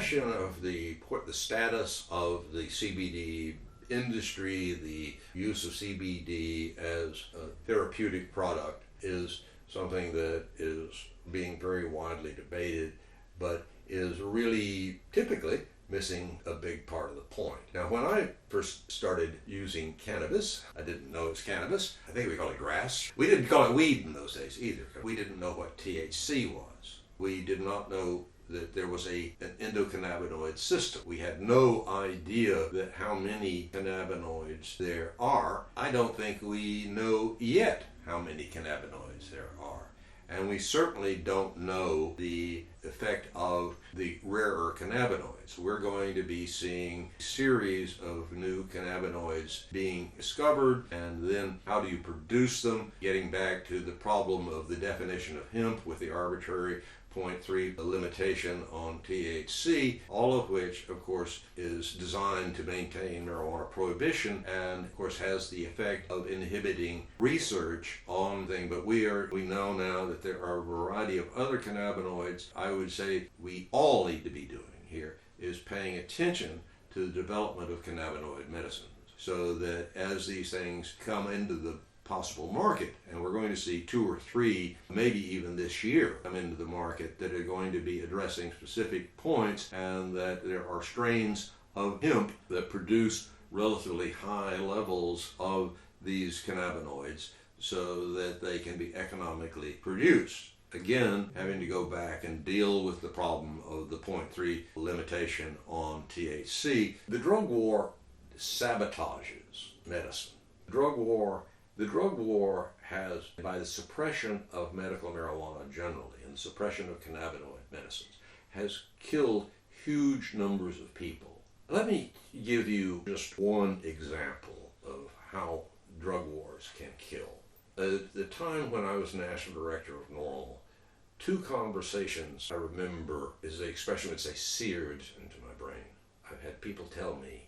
question of the status of the CBD industry, the use of CBD as a therapeutic product is something that is being very widely debated, but is really typically missing a big part of the point. Now, when I first started using cannabis, I didn't know it was cannabis. I think we call it grass. We didn't call it weed in those days either. We didn't know what THC was. We did not know that there was an endocannabinoid system. We had no idea that how many cannabinoids there are. I don't think we know yet how many cannabinoids there are. And we certainly don't know the effect of the rarer cannabinoids. We're going to be seeing a series of new cannabinoids being discovered, and then how do you produce them? Getting back to the problem of the definition of hemp with the arbitrary 0.3 limitation on THC, all of which, of course, is designed to maintain marijuana prohibition and, of course, has the effect of inhibiting research on things. But we know now that there are a variety of other cannabinoids. I would say we all need to be doing here is paying attention to the development of cannabinoid medicines, so that as these things come into the possible market, and we're going to see 2 or 3, maybe even this year, come into the market that are going to be addressing specific points, and that there are strains of hemp that produce relatively high levels of these cannabinoids so that they can be economically produced. Again, having to go back and deal with the problem of the 0.3 limitation on THC. The drug war sabotages medicine. The drug war has, by the suppression of medical marijuana generally and the suppression of cannabinoid medicines, has killed huge numbers of people. Let me give you just one example of how drug wars can kill. At the time when I was National Director of NORML, 2 conversations I remember, as the expression would say, seared into my brain. I've had people tell me,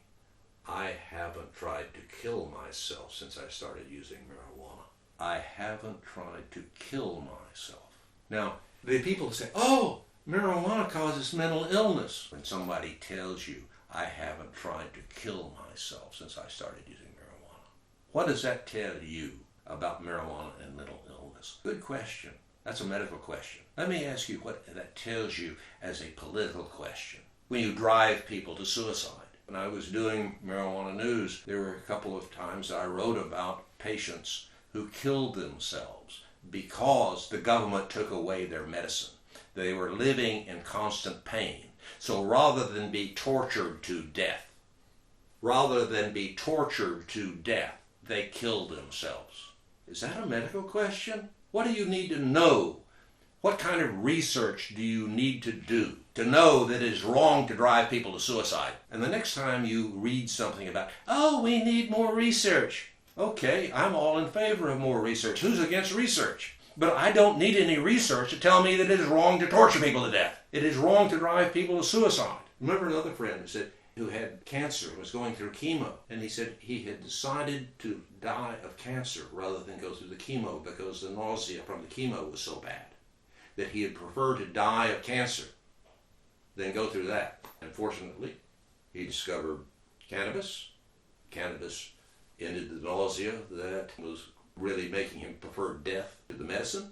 I haven't tried to kill myself since I started using marijuana. I haven't tried to kill myself. Now, the people say, oh, marijuana causes mental illness. When somebody tells you, I haven't tried to kill myself since I started using marijuana, what does that tell you about marijuana and mental illness? Good question. That's a medical question. Let me ask you what that tells you as a political question. When you drive people to suicide. When I was doing marijuana news, there were a couple of times I wrote about patients who killed themselves because the government took away their medicine. They were living in constant pain. So rather than be tortured to death, they killed themselves. Is that a medical question? What do you need to know? What kind of research do you need to do to know that it is wrong to drive people to suicide? And the next time you read something about, oh, we need more research. Okay, I'm all in favor of more research. Who's against research? But I don't need any research to tell me that it is wrong to torture people to death. It is wrong to drive people to suicide. Remember another friend who had cancer, was going through chemo, and he said he had decided to die of cancer rather than go through the chemo because the nausea from the chemo was so bad that he had preferred to die of cancer than go through that. Unfortunately, he discovered cannabis. Cannabis ended the nausea that was really making him prefer death to the medicine.